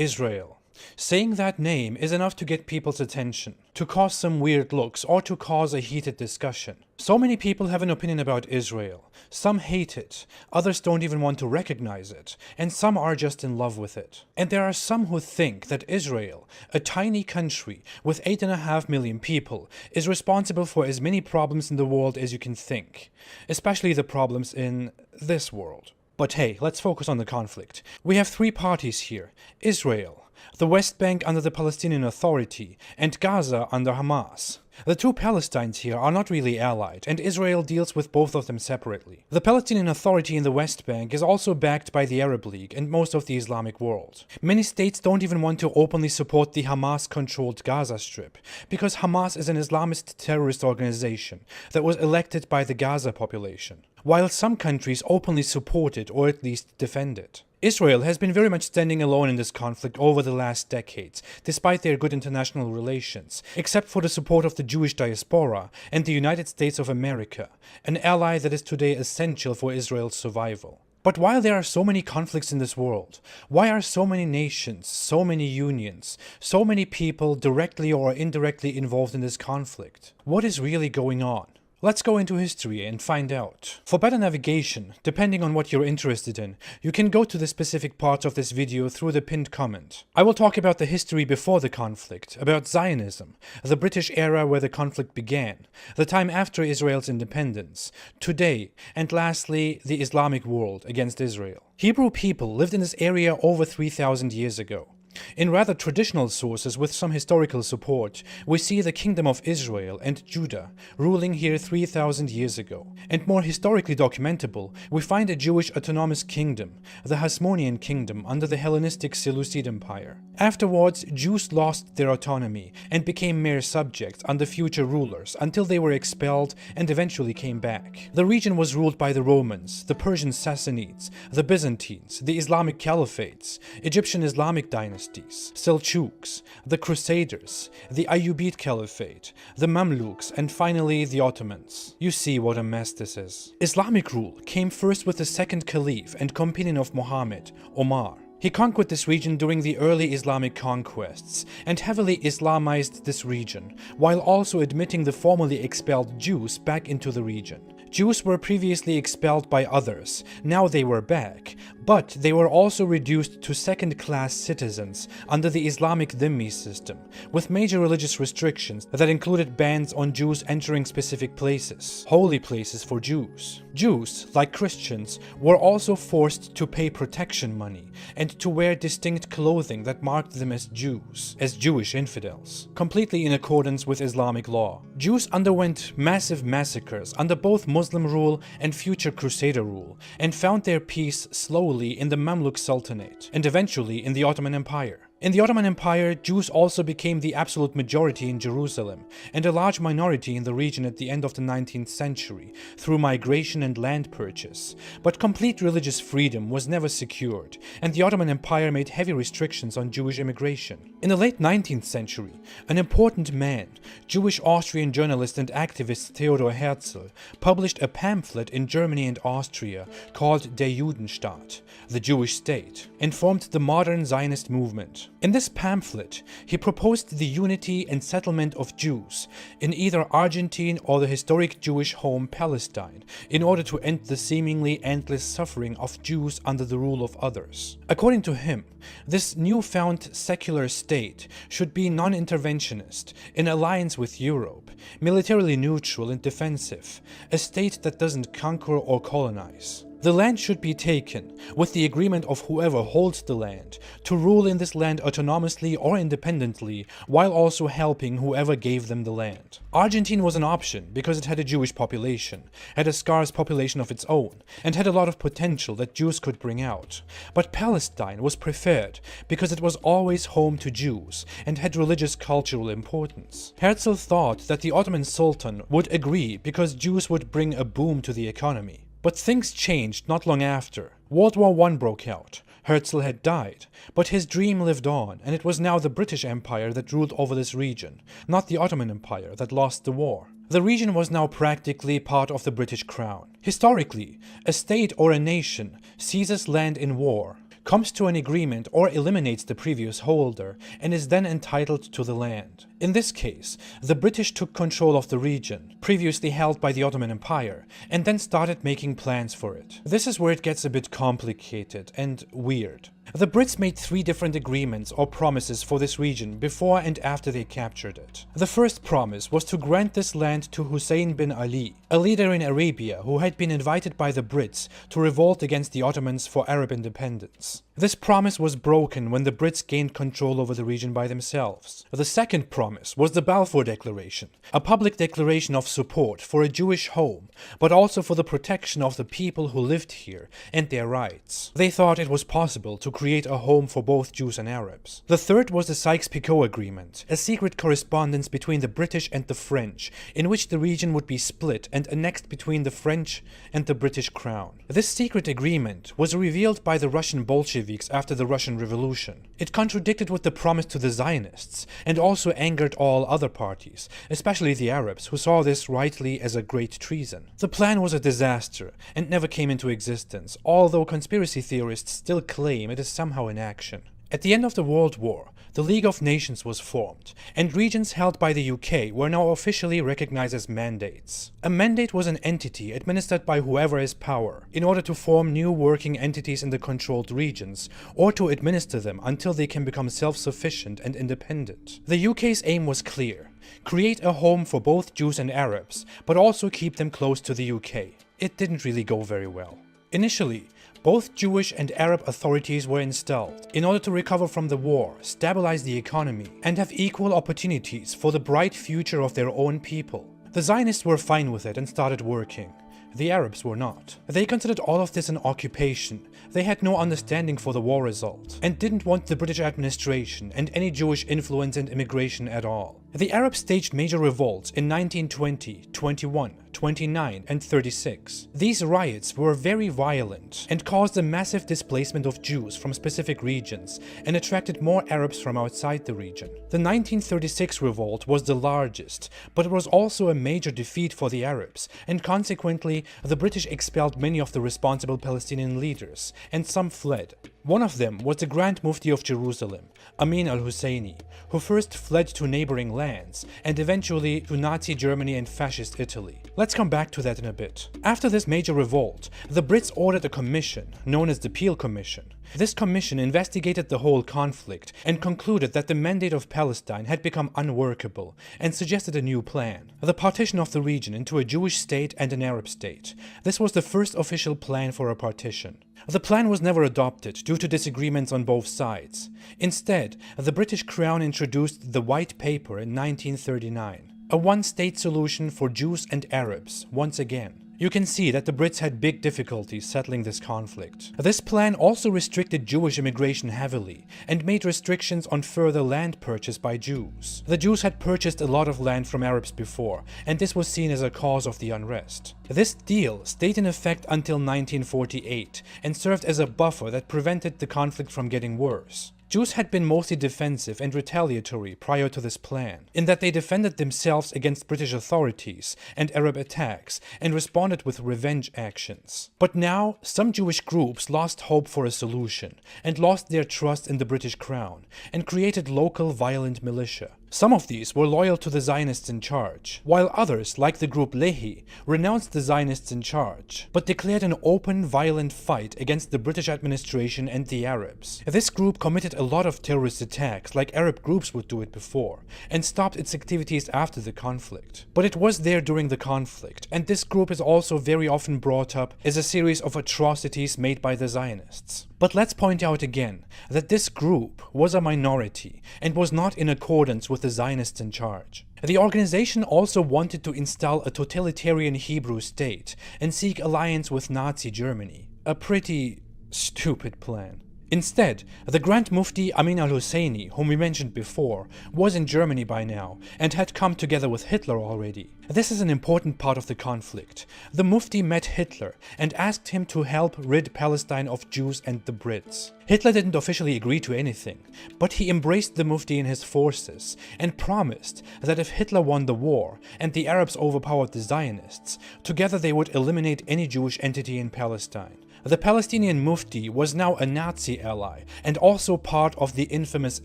Israel. Saying that name is enough to get people's attention, to cause some weird looks, or to cause a heated discussion. So many people have an opinion about Israel. Some hate it, others don't even want to recognize it, and some are just in love with it. And there are some who think that Israel, a tiny country with 8.5 million people, is responsible for as many problems in the world as you can think, especially the problems in this world. But hey, let's focus on the conflict. We have three parties here: Israel, the West Bank under the Palestinian Authority, and Gaza under Hamas. The two Palestines here are not really allied, and Israel deals with both of them separately. The Palestinian Authority in the West Bank is also backed by the Arab League and most of the Islamic world. Many states don't even want to openly support the Hamas-controlled Gaza Strip, because Hamas is an Islamist terrorist organization that was elected by the Gaza population, while some countries openly support it or at least defend it. Israel has been very much standing alone in this conflict over the last decades, despite their good international relations, except for the support of the Jewish diaspora and the United States of America, an ally that is today essential for Israel's survival. But while there are so many conflicts in this world, why are so many nations, so many unions, so many people directly or indirectly involved in this conflict? What is really going on? Let's go into history and find out. For better navigation, depending on what you're interested in, you can go to the specific parts of this video through the pinned comment. I will talk about the history before the conflict, about Zionism, the British era where the conflict began, the time after Israel's independence, today, and lastly, the Islamic world against Israel. Hebrew people lived in this area over 3,000 years ago. In rather traditional sources with some historical support, we see the Kingdom of Israel and Judah ruling here 3,000 years ago. And more historically documentable, we find a Jewish autonomous kingdom, the Hasmonean Kingdom under the Hellenistic Seleucid Empire. Afterwards, Jews lost their autonomy and became mere subjects under future rulers until they were expelled and eventually came back. The region was ruled by the Romans, the Persian Sassanids, the Byzantines, the Islamic Caliphates, Egyptian Islamic dynasties, Seljuks, the Crusaders, the Ayyubid Caliphate, the Mamluks, and finally the Ottomans. You see what a mess this is. Islamic rule came first with the second caliph and companion of Muhammad, Omar. He conquered this region during the early Islamic conquests and heavily Islamized this region, while also admitting the formerly expelled Jews back into the region. Jews were previously expelled by others, now they were back, but they were also reduced to second-class citizens under the Islamic dhimmi system, with major religious restrictions that included bans on Jews entering specific places, holy places for Jews. Jews, like Christians, were also forced to pay protection money and to wear distinct clothing that marked them as Jews, as Jewish infidels, completely in accordance with Islamic law. Jews underwent massive massacres under both Muslim rule and future Crusader rule, and found their peace slowly in the Mamluk Sultanate, and eventually in the Ottoman Empire. In the Ottoman Empire, Jews also became the absolute majority in Jerusalem, and a large minority in the region at the end of the 19th century, through migration and land purchase. But complete religious freedom was never secured, and the Ottoman Empire made heavy restrictions on Jewish immigration. In the late 19th century, an important man, Jewish Austrian journalist and activist Theodor Herzl, published a pamphlet in Germany and Austria called Der Judenstaat, the Jewish state, and formed the modern Zionist movement. In this pamphlet, he proposed the unity and settlement of Jews in either Argentine or the historic Jewish home Palestine in order to end the seemingly endless suffering of Jews under the rule of others. According to him, this newfound secular state should be non-interventionist, in alliance with Europe, militarily neutral and defensive, a state that doesn't conquer or colonize. The land should be taken, with the agreement of whoever holds the land, to rule in this land autonomously or independently, while also helping whoever gave them the land. Argentine was an option because it had a Jewish population, had a scarce population of its own, and had a lot of potential that Jews could bring out. But Palestine was preferred because it was always home to Jews and had religious cultural importance. Herzl thought that the Ottoman Sultan would agree because Jews would bring a boom to the economy. But things changed not long after. World War I broke out. Herzl had died, but his dream lived on, and it was now the British Empire that ruled over this region, not the Ottoman Empire that lost the war. The region was now practically part of the British Crown. Historically, a state or a nation seizes land in war, comes to an agreement or eliminates the previous holder, and is then entitled to the land. In this case, the British took control of the region, previously held by the Ottoman Empire, and then started making plans for it. This is where it gets a bit complicated and weird. The Brits made 3 different agreements or promises for this region before and after they captured it. The first promise was to grant this land to Hussein bin Ali, a leader in Arabia who had been invited by the Brits to revolt against the Ottomans for Arab independence. This promise was broken when the Brits gained control over the region by themselves. The second promise was the Balfour Declaration, a public declaration of support for a Jewish home, but also for the protection of the people who lived here and their rights. They thought it was possible to create a home for both Jews and Arabs. The third was the Sykes-Picot Agreement, a secret correspondence between the British and the French, in which the region would be split and annexed between the French and the British Crown. This secret agreement was revealed by the Russian Bolsheviks after the Russian Revolution. It contradicted with the promise to the Zionists and also angered all other parties, especially the Arabs, who saw this rightly as a great treason. The plan was a disaster and never came into existence, although conspiracy theorists still claim it is somehow in action. At the end of the World War, the League of Nations was formed, and regions held by the UK were now officially recognized as mandates. A mandate was an entity administered by whoever has power, in order to form new working entities in the controlled regions, or to administer them until they can become self-sufficient and independent. The UK's aim was clear: create a home for both Jews and Arabs, but also keep them close to the UK. It didn't really go very well. Initially, both Jewish and Arab authorities were installed in order to recover from the war, stabilize the economy, and have equal opportunities for the bright future of their own people. The Zionists were fine with it and started working. The Arabs were not. They considered all of this an occupation. They had no understanding for the war result, and didn't want the British administration and any Jewish influence and immigration at all. The Arabs staged major revolts in 1920, 21, 29, and 36. These riots were very violent and caused a massive displacement of Jews from specific regions and attracted more Arabs from outside the region. The 1936 revolt was the largest, but it was also a major defeat for the Arabs, and consequently the British expelled many of the responsible Palestinian leaders, and some fled. One of them was the Grand Mufti of Jerusalem, Amin al-Husseini, who first fled to neighboring lands and eventually to Nazi Germany and Fascist Italy. Let's come back to that in a bit. After this major revolt, the Brits ordered a commission, known as the Peel Commission. This commission investigated the whole conflict and concluded that the mandate of Palestine had become unworkable and suggested a new plan: the partition of the region into a Jewish state and an Arab state. This was the first official plan for a partition. The plan was never adopted due to disagreements on both sides. Instead, the British Crown introduced the White Paper in 1939, a one-state solution for Jews and Arabs, once again. You can see that the Brits had big difficulties settling this conflict. This plan also restricted Jewish immigration heavily and made restrictions on further land purchase by Jews. The Jews had purchased a lot of land from Arabs before, and this was seen as a cause of the unrest. This deal stayed in effect until 1948 and served as a buffer that prevented the conflict from getting worse. Jews had been mostly defensive and retaliatory prior to this plan, in that they defended themselves against British authorities and Arab attacks and responded with revenge actions. But now, some Jewish groups lost hope for a solution and lost their trust in the British Crown and created local violent militia. Some of these were loyal to the Zionists in charge, while others, like the group Lehi, renounced the Zionists in charge, but declared an open, violent fight against the British administration and the Arabs. This group committed a lot of terrorist attacks, like Arab groups would do it before, and stopped its activities after the conflict. But it was there during the conflict, and this group is also very often brought up as a series of atrocities made by the Zionists. But let's point out again that this group was a minority and was not in accordance with the Zionists in charge. The organization also wanted to install a totalitarian Hebrew state and seek alliance with Nazi Germany. A pretty stupid plan. Instead, the Grand Mufti Amin al-Husseini, whom we mentioned before, was in Germany by now and had come together with Hitler already. This is an important part of the conflict. The Mufti met Hitler and asked him to help rid Palestine of Jews and the Brits. Hitler didn't officially agree to anything, but he embraced the Mufti and his forces and promised that if Hitler won the war and the Arabs overpowered the Zionists, together they would eliminate any Jewish entity in Palestine. The Palestinian Mufti was now a Nazi ally and also part of the infamous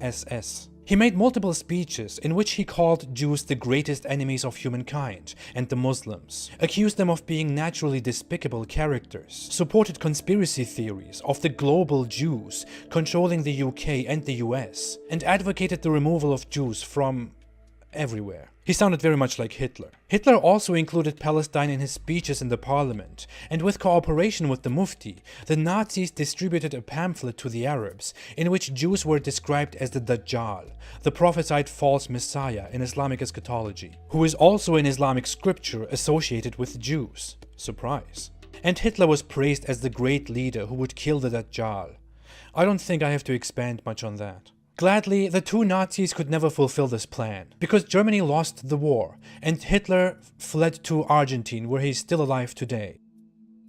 SS. He made multiple speeches in which he called Jews the greatest enemies of humankind and the Muslims, accused them of being naturally despicable characters, supported conspiracy theories of the global Jews controlling the UK and the US, and advocated the removal of Jews from everywhere. He sounded very much like Hitler. Hitler also included Palestine in his speeches in the parliament, and with cooperation with the Mufti, the Nazis distributed a pamphlet to the Arabs in which Jews were described as the Dajjal, the prophesied false messiah in Islamic eschatology, who is also in Islamic scripture associated with Jews. Surprise. And Hitler was praised as the great leader who would kill the Dajjal. I don't think I have to expand much on that. Gladly, the two Nazis could never fulfill this plan, because Germany lost the war, and Hitler fled to Argentina, where he's still alive today.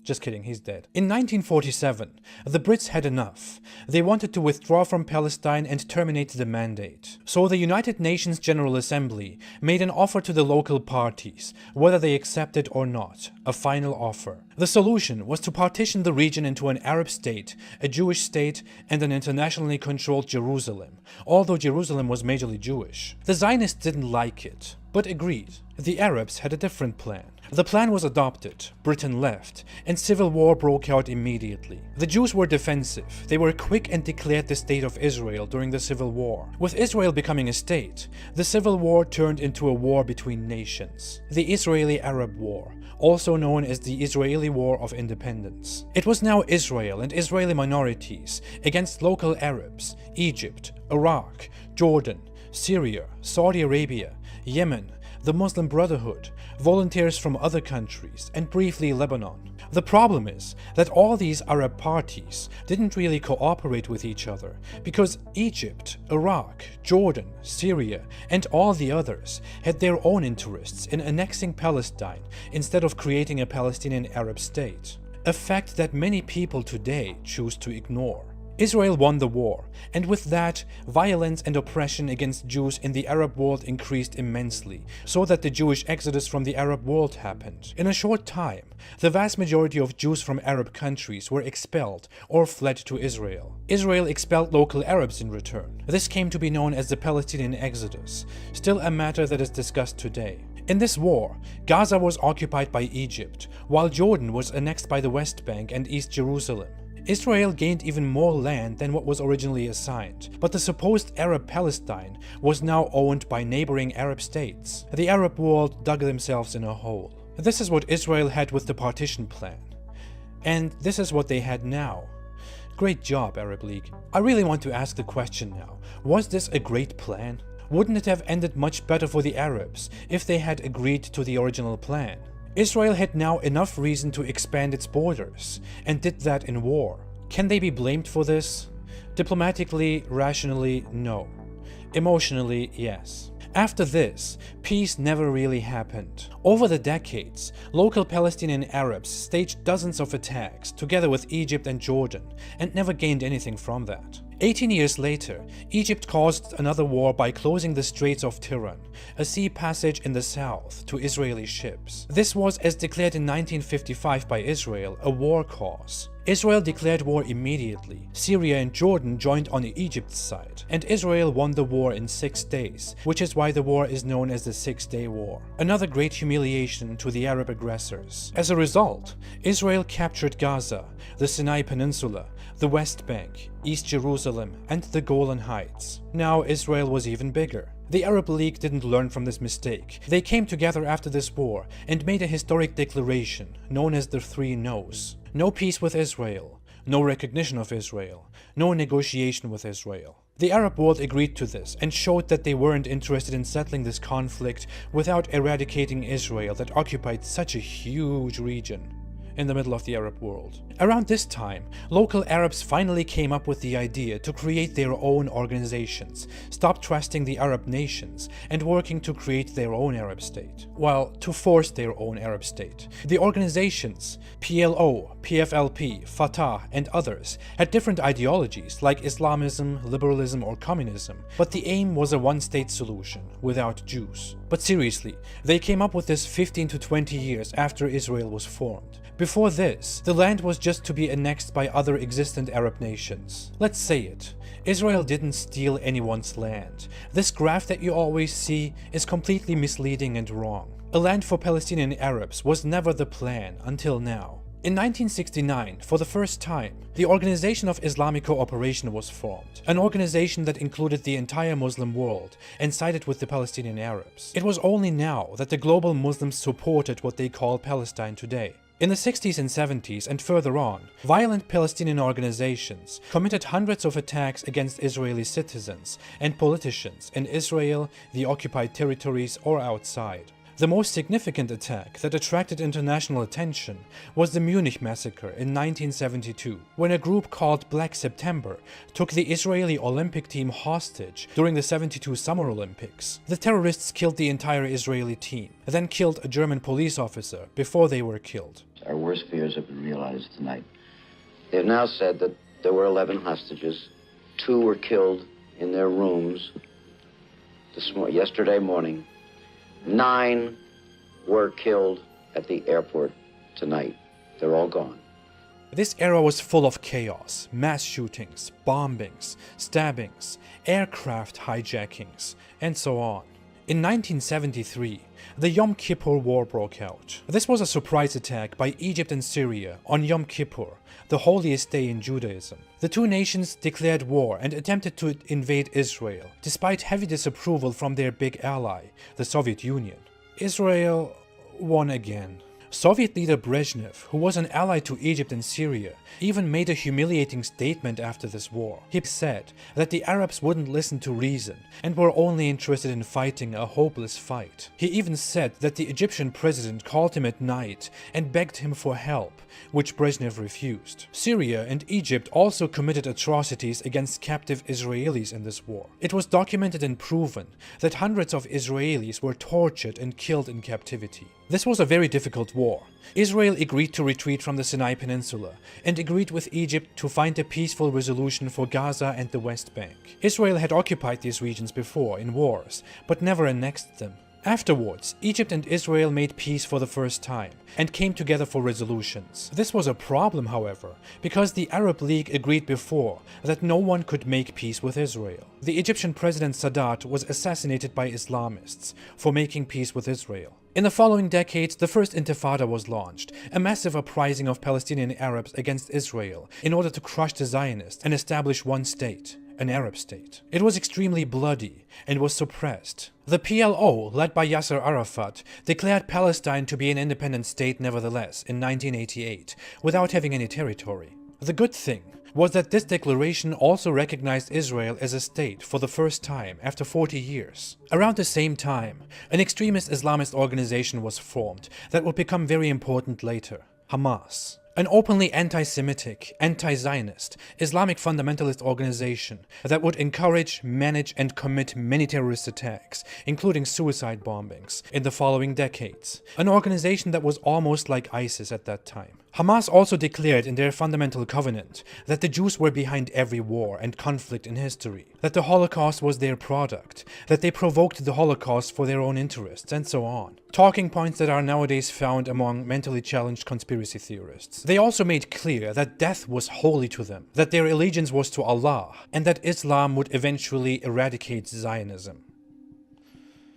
Just kidding, he's dead. In 1947, the Brits had enough. They wanted to withdraw from Palestine and terminate the mandate. So the United Nations General Assembly made an offer to the local parties, whether they accepted or not, a final offer. The solution was to partition the region into an Arab state, a Jewish state, and an internationally controlled Jerusalem, although Jerusalem was majorly Jewish. The Zionists didn't like it, but agreed. The Arabs had a different plan. The plan was adopted, Britain left, and civil war broke out immediately. The Jews were defensive. They were quick and declared the state of Israel during the civil war. With Israel becoming a state, the civil war turned into a war between nations. The Israeli-Arab War, also known as the Israeli War of Independence. It was now Israel and Israeli minorities against local Arabs, Egypt, Iraq, Jordan, Syria, Saudi Arabia, Yemen, the Muslim Brotherhood, volunteers from other countries, and briefly Lebanon. The problem is that all these Arab parties didn't really cooperate with each other because Egypt, Iraq, Jordan, Syria, and all the others had their own interests in annexing Palestine instead of creating a Palestinian Arab state, a fact that many people today choose to ignore. Israel won the war, and with that, violence and oppression against Jews in the Arab world increased immensely, so that the Jewish exodus from the Arab world happened. In a short time, the vast majority of Jews from Arab countries were expelled or fled to Israel. Israel expelled local Arabs in return. This came to be known as the Palestinian Exodus, still a matter that is discussed today. In this war, Gaza was occupied by Egypt, while Jordan was annexed by the West Bank and East Jerusalem. Israel gained even more land than what was originally assigned, but the supposed Arab Palestine was now owned by neighboring Arab states. The Arab world dug themselves in a hole. This is what Israel had with the partition plan. And this is what they had now. Great job, Arab League. I really want to ask the question now, was this a great plan? Wouldn't it have ended much better for the Arabs if they had agreed to the original plan? Israel had now enough reason to expand its borders, and did that in war. Can they be blamed for this? Diplomatically, rationally, no. Emotionally, yes. After this, peace never really happened. Over the decades, local Palestinian Arabs staged dozens of attacks, together with Egypt and Jordan, and never gained anything from that. 18 years later, Egypt caused another war by closing the Straits of Tiran, a sea passage in the south, to Israeli ships. This was, as declared in 1955 by Israel, a war cause. Israel declared war immediately. Syria and Jordan joined on Egypt's side, and Israel won the war in 6 days, which is why the war is known as the Six-Day War. Another great humiliation to the Arab aggressors. As a result, Israel captured Gaza, the Sinai Peninsula, the West Bank, East Jerusalem, and the Golan Heights. Now Israel was even bigger. The Arab League didn't learn from this mistake. They came together after this war and made a historic declaration known as the 3 No's. No peace with Israel, no recognition of Israel, no negotiation with Israel. The Arab world agreed to this and showed that they weren't interested in settling this conflict without eradicating Israel that occupied such a huge region in the middle of the Arab world. Around this time, local Arabs finally came up with the idea to create their own organizations, stop trusting the Arab nations, and working to create their own Arab state. Well, to force their own Arab state. The organizations, PLO, PFLP, Fatah, and others, had different ideologies like Islamism, liberalism, or communism, but the aim was a one-state solution, without Jews. But seriously, they came up with this 15 to 20 years after Israel was formed. Before this, the land was just to be annexed by other existent Arab nations. Let's say it. Israel didn't steal anyone's land. This graph that you always see is completely misleading and wrong. A land for Palestinian Arabs was never the plan until now. In 1969, for the first time, the Organization of Islamic Cooperation was formed, an organization that included the entire Muslim world and sided with the Palestinian Arabs. It was only now that the global Muslims supported what they call Palestine today. In the 60s and 70s and further on, violent Palestinian organizations committed hundreds of attacks against Israeli citizens and politicians in Israel, the occupied territories, or outside. The most significant attack that attracted international attention was the Munich massacre in 1972, when a group called Black September took the Israeli Olympic team hostage during the '72 Summer Olympics. The terrorists killed the entire Israeli team, then killed a German police officer before they were killed. Our worst fears have been realized tonight. They have now said that there were 11 hostages. 2 were killed in their rooms yesterday morning. 9 were killed at the airport tonight. They're all gone. This era was full of chaos, mass shootings, bombings, stabbings, aircraft hijackings, and so on. In 1973, the Yom Kippur War broke out. This was a surprise attack by Egypt and Syria on Yom Kippur, the holiest day in Judaism. The two nations declared war and attempted to invade Israel, despite heavy disapproval from their big ally, the Soviet Union. Israel won again. Soviet leader Brezhnev, who was an ally to Egypt and Syria, even made a humiliating statement after this war. He said that the Arabs wouldn't listen to reason and were only interested in fighting a hopeless fight. He even said that the Egyptian president called him at night and begged him for help, which Brezhnev refused. Syria and Egypt also committed atrocities against captive Israelis in this war. It was documented and proven that hundreds of Israelis were tortured and killed in captivity. This was a very difficult war. Israel agreed to retreat from the Sinai Peninsula and agreed with Egypt to find a peaceful resolution for Gaza and the West Bank. Israel had occupied these regions before in wars, but never annexed them. Afterwards, Egypt and Israel made peace for the first time and came together for resolutions. This was a problem, however, because the Arab League agreed before that no one could make peace with Israel. The Egyptian president Sadat was assassinated by Islamists for making peace with Israel. In the following decades, the First Intifada was launched, a massive uprising of Palestinian Arabs against Israel in order to crush the Zionists and establish one state, an Arab state. It was extremely bloody and was suppressed. The PLO, led by Yasser Arafat, declared Palestine to be an independent state nevertheless in 1988, without having any territory. The good thing was that this declaration also recognized Israel as a state for the first time after 40 years. Around the same time, an extremist Islamist organization was formed that would become very important later, Hamas. An openly anti-Semitic, anti-Zionist, Islamic fundamentalist organization that would encourage, manage, and commit many terrorist attacks, including suicide bombings, in the following decades. An organization that was almost like ISIS at that time. Hamas also declared in their fundamental covenant that the Jews were behind every war and conflict in history, that the Holocaust was their product, that they provoked the Holocaust for their own interests, and so on. Talking points that are nowadays found among mentally challenged conspiracy theorists. They also made clear that death was holy to them, that their allegiance was to Allah, and that Islam would eventually eradicate Zionism.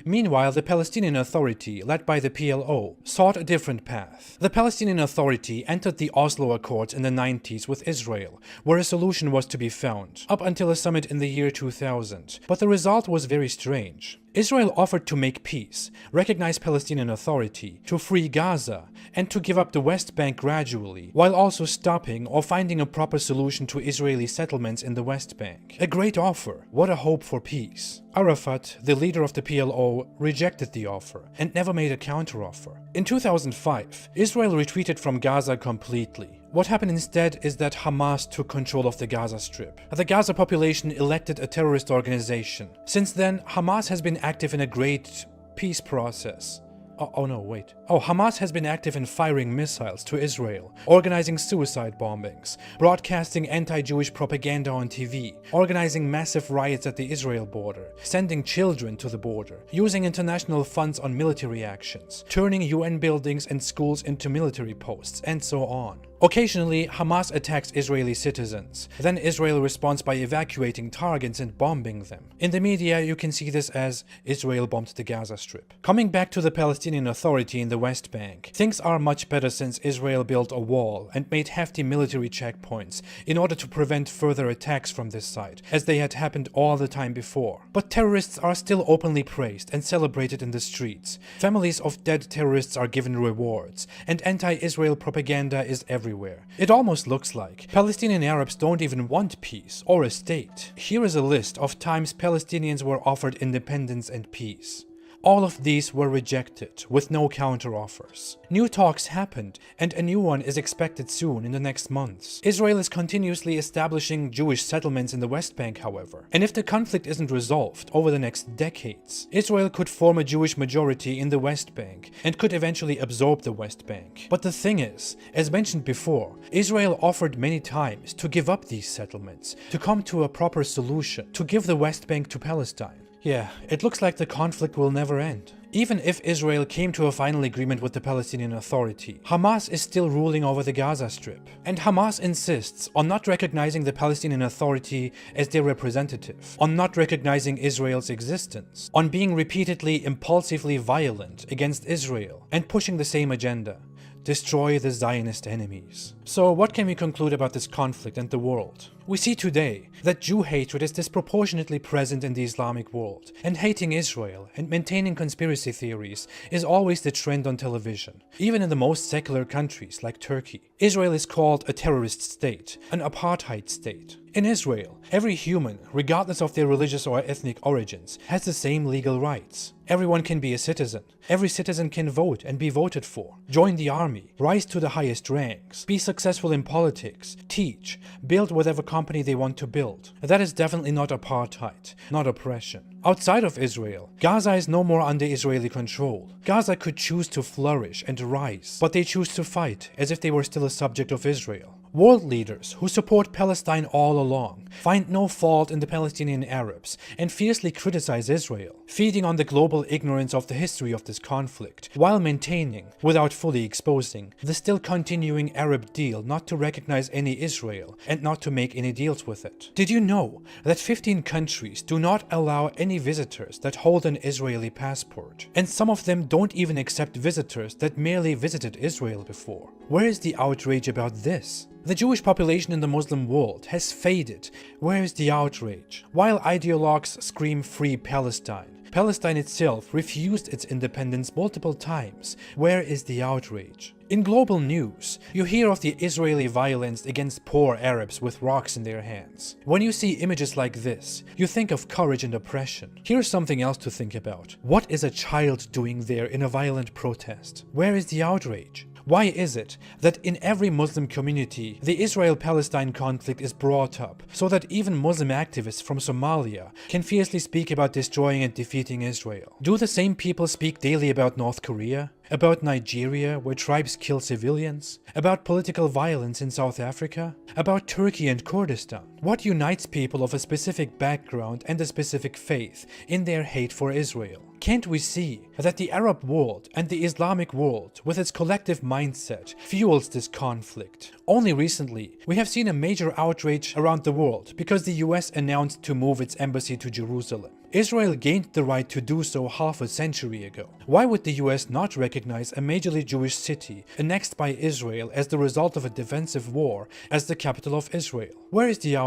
Meanwhile, the Palestinian Authority, led by the PLO, sought a different path. The Palestinian Authority entered the Oslo Accords in the 90s with Israel, where a solution was to be found, up until a summit in the year 2000. But the result was very strange. Israel offered to make peace, recognize Palestinian Authority, to free Gaza, and to give up the West Bank gradually, while also stopping or finding a proper solution to Israeli settlements in the West Bank. A great offer. What a hope for peace. Arafat, the leader of the PLO, rejected the offer and never made a counteroffer. In 2005, Israel retreated from Gaza completely. What happened instead is that Hamas took control of the Gaza Strip. The Gaza population elected a terrorist organization. Since then, Hamas has been active in a great peace process. Oh no, wait. Oh, Hamas has been active in firing missiles to Israel, organizing suicide bombings, broadcasting anti-Jewish propaganda on TV, organizing massive riots at the Israel border, sending children to the border, using international funds on military actions, turning UN buildings and schools into military posts, and so on. Occasionally, Hamas attacks Israeli citizens. Then Israel responds by evacuating targets and bombing them. In the media, you can see this as Israel bombed the Gaza Strip. Coming back to the Palestinian Authority in the West Bank, things are much better since Israel built a wall and made hefty military checkpoints in order to prevent further attacks from this site, as they had happened all the time before. But terrorists are still openly praised and celebrated in the streets. Families of dead terrorists are given rewards, and anti-Israel propaganda is everywhere. It almost looks like Palestinian Arabs don't even want peace or a state. Here is a list of times Palestinians were offered independence and peace. All of these were rejected, with no counter-offers. New talks happened, and a new one is expected soon in the next months. Israel is continuously establishing Jewish settlements in the West Bank, however, and if the conflict isn't resolved over the next decades, Israel could form a Jewish majority in the West Bank and could eventually absorb the West Bank. But the thing is, as mentioned before, Israel offered many times to give up these settlements, to come to a proper solution, to give the West Bank to Palestine. Yeah, it looks like the conflict will never end. Even if Israel came to a final agreement with the Palestinian Authority, Hamas is still ruling over the Gaza Strip. And Hamas insists on not recognizing the Palestinian Authority as their representative, on not recognizing Israel's existence, on being repeatedly impulsively violent against Israel, and pushing the same agenda: destroy the Zionist enemies. So what can we conclude about this conflict and the world? We see today that Jew hatred is disproportionately present in the Islamic world, and hating Israel and maintaining conspiracy theories is always the trend on television, even in the most secular countries like Turkey. Israel is called a terrorist state, an apartheid state. In Israel, every human, regardless of their religious or ethnic origins, has the same legal rights. Everyone can be a citizen. Every citizen can vote and be voted for, join the army, rise to the highest ranks, be successful in politics, teach, build whatever company they want to build. That is definitely not apartheid, not oppression. Outside of Israel, Gaza is no more under Israeli control. Gaza could choose to flourish and rise, but they choose to fight as if they were still a subject of Israel. World leaders who support Palestine all along find no fault in the Palestinian Arabs and fiercely criticize Israel, feeding on the global ignorance of the history of this conflict, while maintaining, without fully exposing, the still continuing Arab deal not to recognize any Israel and not to make any deals with it. Did you know that 15 countries do not allow any visitors that hold an Israeli passport? And some of them don't even accept visitors that merely visited Israel before. Where is the outrage about this? The Jewish population in the Muslim world has faded. Where is the outrage? While ideologues scream free Palestine, Palestine itself refused its independence multiple times. Where is the outrage? In global news, you hear of the Israeli violence against poor Arabs with rocks in their hands. When you see images like this, you think of courage and oppression. Here's something else to think about. What is a child doing there in a violent protest? Where is the outrage? Why is it that in every Muslim community, the Israel-Palestine conflict is brought up so that even Muslim activists from Somalia can fiercely speak about destroying and defeating Israel? Do the same people speak daily about North Korea? About Nigeria, where tribes kill civilians? About political violence in South Africa? About Turkey and Kurdistan? What unites people of a specific background and a specific faith in their hate for Israel? Can't we see that the Arab world and the Islamic world, with its collective mindset, fuels this conflict? Only recently, we have seen a major outrage around the world because the US announced to move its embassy to Jerusalem. Israel gained the right to do so half a century ago. Why would the US not recognize a majorly Jewish city annexed by Israel as the result of a defensive war as the capital of Israel? Where is the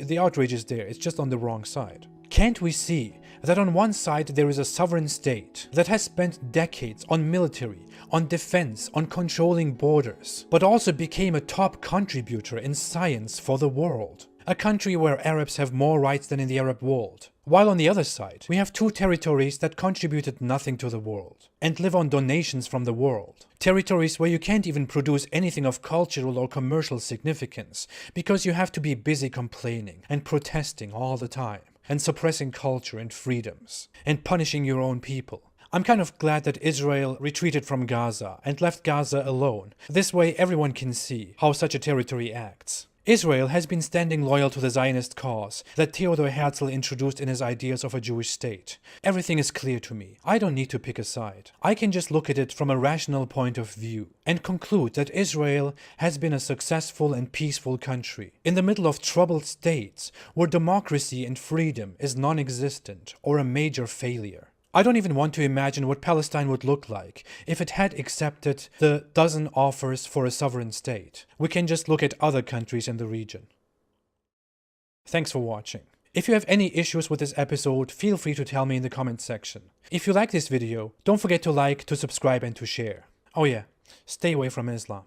the outrage is there, it's just on the wrong side. Can't we see that on one side there is a sovereign state that has spent decades on military, on defense, on controlling borders, but also became a top contributor in science for the world? A country where Arabs have more rights than in the Arab world. While on the other side, we have two territories that contributed nothing to the world and live on donations from the world. Territories where you can't even produce anything of cultural or commercial significance because you have to be busy complaining and protesting all the time and suppressing culture and freedoms and punishing your own people. I'm kind of glad that Israel retreated from Gaza and left Gaza alone. This way everyone can see how such a territory acts. Israel has been standing loyal to the Zionist cause that Theodor Herzl introduced in his ideas of a Jewish state. Everything is clear to me. I don't need to pick a side. I can just look at it from a rational point of view and conclude that Israel has been a successful and peaceful country in the middle of troubled states where democracy and freedom is non-existent or a major failure. I don't even want to imagine what Palestine would look like if it had accepted the dozen offers for a sovereign state. We can just look at other countries in the region. Thanks for watching. If you have any issues with this episode, feel free to tell me in the comments section. If you like this video, don't forget to like, to subscribe and to share. Oh yeah, stay away from Islam.